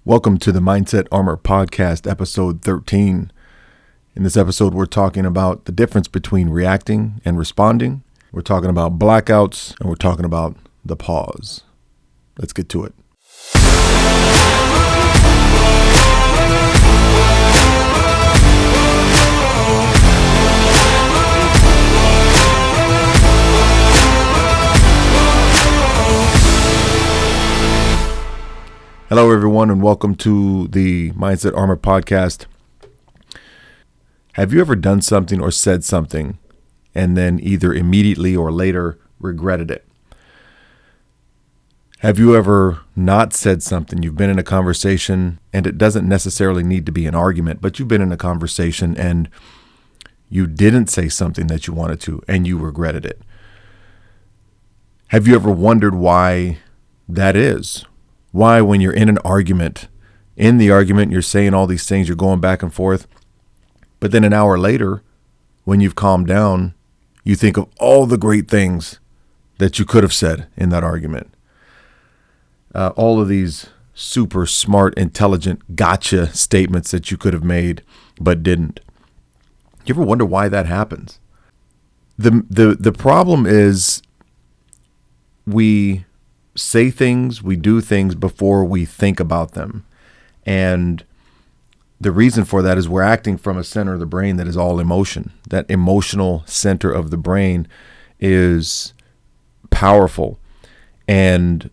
Welcome to the Mindset Armor Podcast, episode 13. In this episode, we're talking about the difference between reacting and responding. We're talking about blackouts, and we're talking about the pause. Let's get to it. Hello, everyone, and welcome to the Mindset Armor Podcast. Have you ever done something or said something and then either immediately or later regretted it? Have you ever not said something? You've been in a conversation, and it doesn't necessarily need to be an argument, but you've been in a conversation and you didn't say something that you wanted to and you regretted it. Have you ever wondered why that is? Why, when you're in the argument, you're saying all these things, you're going back and forth, but then an hour later, when you've calmed down, you think of all the great things that you could have said in that argument. All of these super smart, intelligent gotcha statements that you could have made, but didn't. You ever wonder why that happens? The problem is we say things, we do things before we think about them. And the reason for that is we're acting from a center of the brain that is all emotion. That emotional center of the brain is powerful. And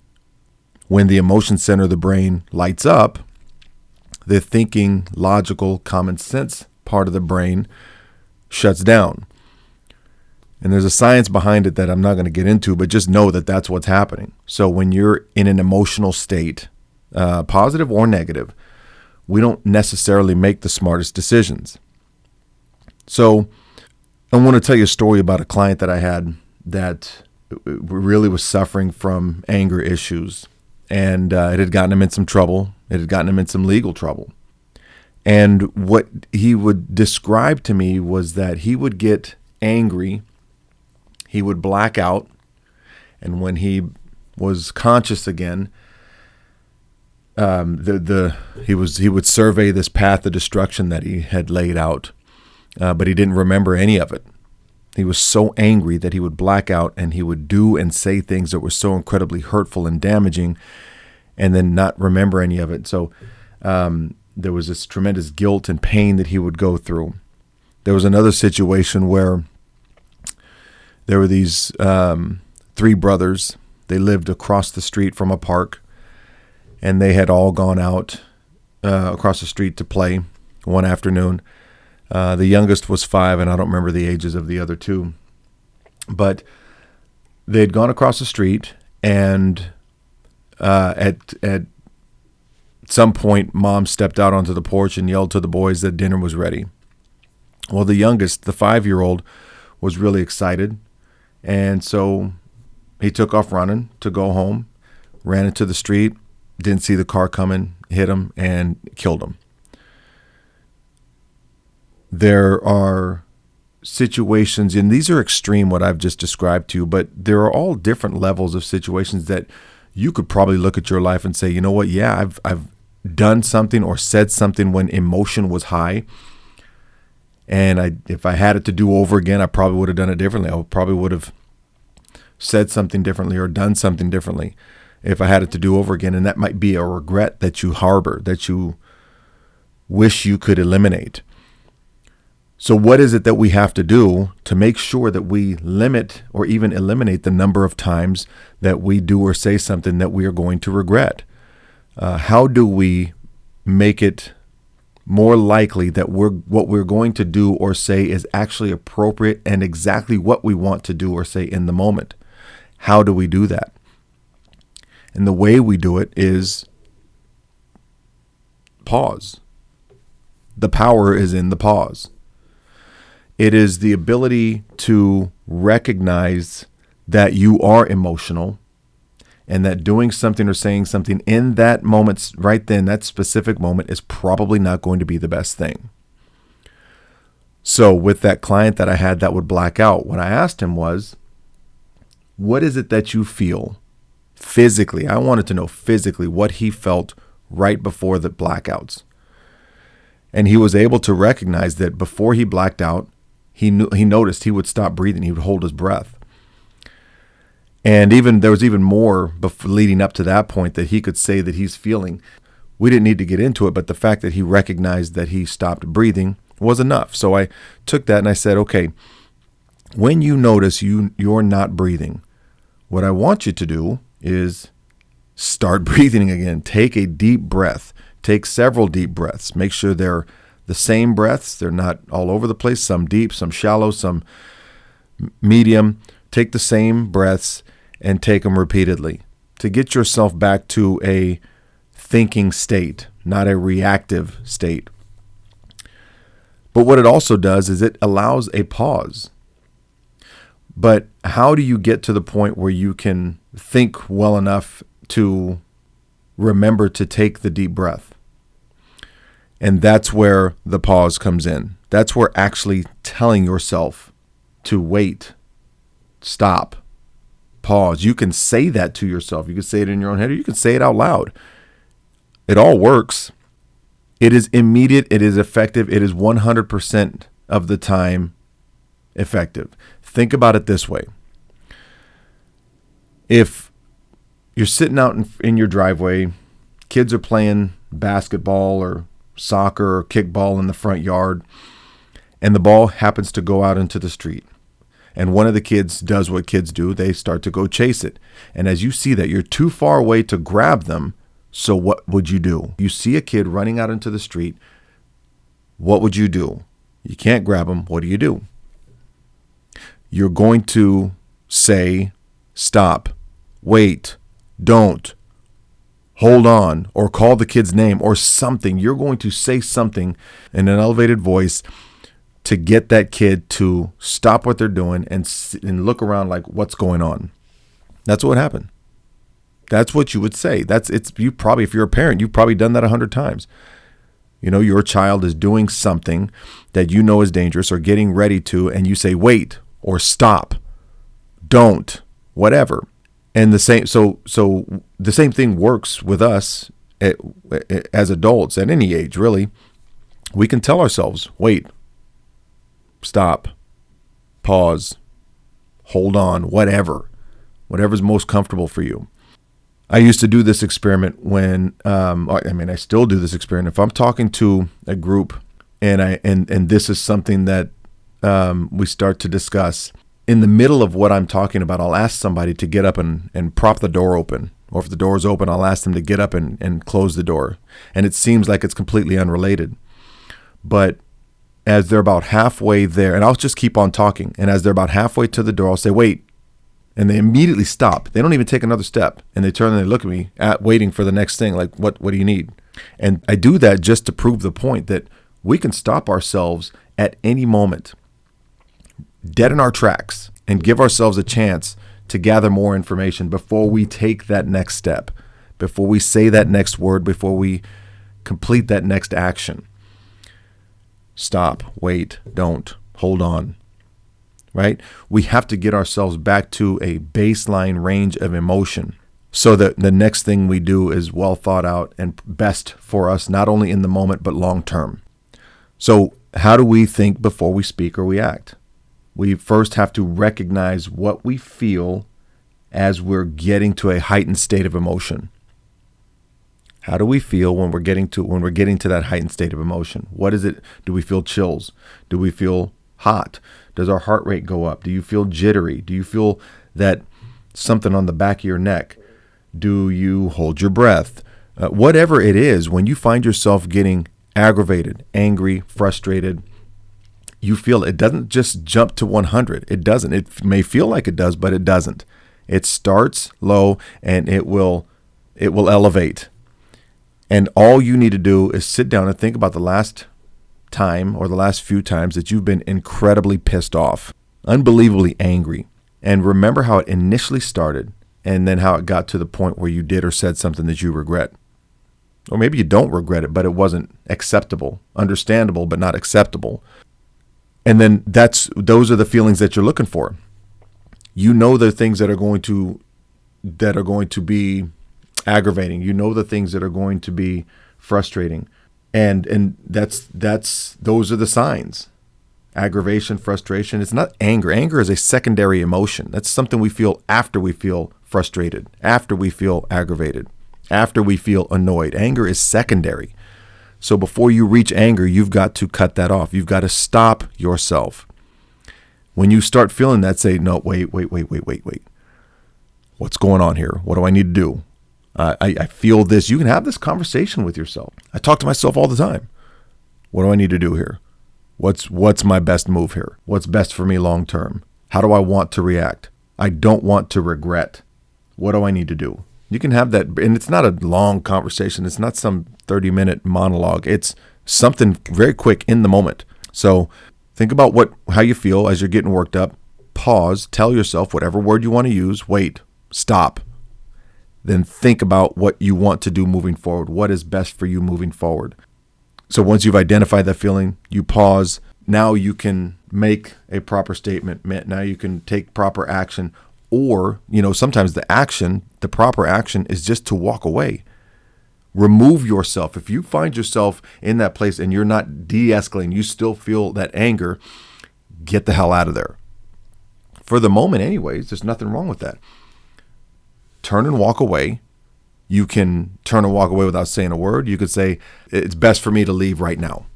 when the emotion center of the brain lights up, the thinking, logical, common sense part of the brain shuts down. And there's a science behind it that I'm not going to get into, but just know that that's what's happening. So when you're in an emotional state, positive or negative, we don't necessarily make the smartest decisions. So I want to tell you a story about a client that I had that really was suffering from anger issues. And it had gotten him in some trouble. It had gotten him in some legal trouble. And what he would describe to me was that he would get angry. He would black out, and when he was conscious again, he would survey this path of destruction that he had laid out, but he didn't remember any of it. He was so angry that he would black out, and he would do and say things that were so incredibly hurtful and damaging, and then not remember any of it. So there was this tremendous guilt and pain that he would go through. There was another situation where there were these three brothers. They lived across the street from a park, and they had all gone out across the street to play one afternoon. The youngest was 5, and I don't remember the ages of the other two. But they had gone across the street, and at some point, Mom stepped out onto the porch and yelled to the boys that dinner was ready. Well, the youngest, the 5-year-old, was really excited. And so he took off running to go home, ran into the street, didn't see the car coming, hit him, and killed him. There are situations, and these are extreme, what I've just described to you, but there are all different levels of situations that you could probably look at your life and say, you know what, yeah, I've done something or said something when emotion was high. And if I had it to do over again, I probably would have done it differently. I probably would have said something differently or done something differently if I had it to do over again. And that might be a regret that you harbor, that you wish you could eliminate. So what is it that we have to do to make sure that we limit or even eliminate the number of times that we do or say something that we are going to regret? How do we make it more likely that what we're going to do or say is actually appropriate and exactly what we want to do or say in the moment? How do we do that? And the way we do it is pause. The power is in the pause. It is the ability to recognize that you are emotional and that doing something or saying something in that moment, right then, that specific moment, is probably not going to be the best thing. So with that client that I had that would black out, what I asked him was, what is it that you feel physically? I wanted to know physically what he felt right before the blackouts. And he was able to recognize that before he blacked out, he noticed he would stop breathing. He would hold his breath. And there was even more leading up to that point that he could say that he's feeling. We didn't need to get into it, but the fact that he recognized that he stopped breathing was enough. So I took that and I said, okay, when you notice you're not breathing, what I want you to do is start breathing again. Take a deep breath. Take several deep breaths. Make sure they're the same breaths. They're not all over the place, some deep, some shallow, some medium. Take the same breaths and take them repeatedly to get yourself back to a thinking state, not a reactive state. But what it also does is it allows a pause. But how do you get to the point where you can think well enough to remember to take the deep breath? And that's where the pause comes in. That's where actually telling yourself to wait, stop, pause. You can say that to yourself. You can say it in your own head, or you can say it out loud. It all works. It is immediate. It is effective. It is 100% of the time effective. Think about it this way. If you're sitting out in your driveway, kids are playing basketball or soccer or kickball in the front yard, and the ball happens to go out into the street. And one of the kids does what kids do. They start to go chase it. And as you see that, you're too far away to grab them. So what would you do? You see a kid running out into the street. What would you do? You can't grab him. What do? You're going to say, stop, wait, don't, hold on, or call the kid's name or something. You're going to say something in an elevated voice to get that kid to stop what they're doing and look around like, what's going on? That's what happened. That's what you would say. You probably, if you're a parent, you've probably done that 100 times. You know, your child is doing something that you know is dangerous or getting ready to, and you say, wait, or stop, don't, whatever. And the same thing works with us as adults at any age, really. We can tell ourselves, wait, stop, pause, hold on, whatever's most comfortable for you. I used to do this experiment when, I still do this experiment. If I'm talking to a group and this is something that we start to discuss, in the middle of what I'm talking about, I'll ask somebody to get up and prop the door open. Or if the door is open, I'll ask them to get up and close the door. And it seems like it's completely unrelated. But as they're about halfway there, and I'll just keep on talking, and as they're about halfway to the door, I'll say, wait. And they immediately stop. They don't even take another step. And they turn and they look at me, waiting for the next thing, like, what do you need? And I do that just to prove the point that we can stop ourselves at any moment, dead in our tracks, and give ourselves a chance to gather more information before we take that next step, before we say that next word, before we complete that next action. Stop, wait, don't, hold on. Right? We have to get ourselves back to a baseline range of emotion so that the next thing we do is well thought out and best for us, not only in the moment, but long term. So how do we think before we speak or we act? We first have to recognize what we feel as we're getting to a heightened state of emotion. How do we feel when we're getting to that heightened state of emotion? What is it? Do we feel chills? Do we feel hot? Does our heart rate go up? Do you feel jittery? Do you feel that something on the back of your neck? Do you hold your breath? Whatever it is, when you find yourself getting aggravated, angry, frustrated, you feel it doesn't just jump to 100. It doesn't. It may feel like it does, but it doesn't. It starts low and it will elevate. And all you need to do is sit down and think about the last time or the last few times that you've been incredibly pissed off, unbelievably angry, and remember how it initially started and then how it got to the point where you did or said something that you regret. Or maybe you don't regret it, but it wasn't acceptable, understandable, but not acceptable. And then those are the feelings that you're looking for. You know the things that are going to be aggravating. You know the things that are going to be frustrating. And those are the signs. Aggravation, frustration. It's not anger. Anger is a secondary emotion. That's something we feel after we feel frustrated, after we feel aggravated, after we feel annoyed. Anger is secondary. So before you reach anger, you've got to cut that off. You've got to stop yourself. When you start feeling that, say, no, wait. What's going on here? What do I need to do? I feel this. You can have this conversation with yourself. I talk to myself all the time. What do I need to do here? What's my best move here? What's best for me long term? How do I want to react? I don't want to regret. What do I need to do? You can have that, and it's not a long conversation. It's not some 30-minute monologue. It's something very quick in the moment. So think about how you feel as you're getting worked up. Pause. Tell yourself whatever word you want to use. Wait. Stop. Then think about what you want to do moving forward. What is best for you moving forward? So once you've identified that feeling, you pause. Now you can make a proper statement. Now you can take proper action. Or, sometimes the proper action is just to walk away. Remove yourself. If you find yourself in that place and you're not de-escalating, you still feel that anger, get the hell out of there. For the moment anyways, there's nothing wrong with that. Turn and walk away. You can turn and walk away without saying a word. You could say, it's best for me to leave right now.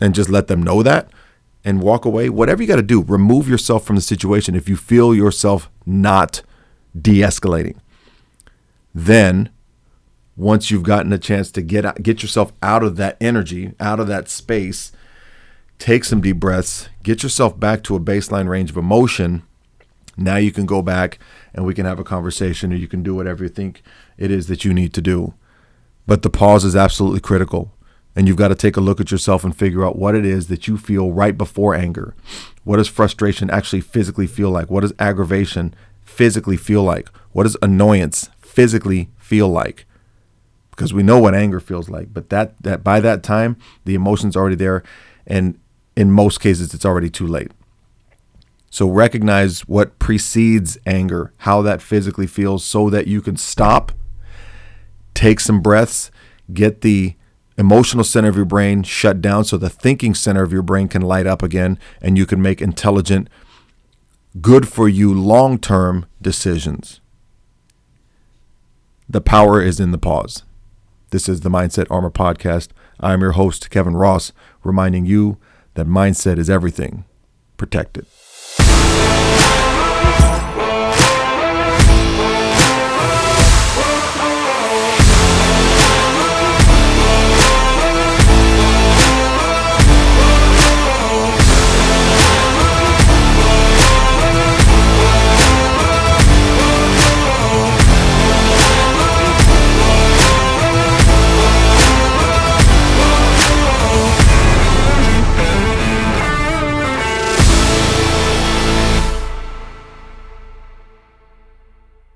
And just let them know that and walk away. Whatever you got to do, remove yourself from the situation if you feel yourself not de-escalating. Then, once you've gotten a chance to get yourself out of that energy, out of that space, take some deep breaths, get yourself back to a baseline range of emotion. Now you can go back and we can have a conversation, or you can do whatever you think it is that you need to do. But the pause is absolutely critical. And you've got to take a look at yourself and figure out what it is that you feel right before anger. What does frustration actually physically feel like? What does aggravation physically feel like? What does annoyance physically feel like? Because we know what anger feels like, but that by that time, the emotion's already there. And in most cases, it's already too late. So recognize what precedes anger, how that physically feels, so that you can stop, take some breaths, get the emotional center of your brain shut down so the thinking center of your brain can light up again, and you can make intelligent, good for you long-term decisions. The power is in the pause. This is the Mindset Armor Podcast. I'm your host, Kevin Ross, reminding you that mindset is everything. Protect it.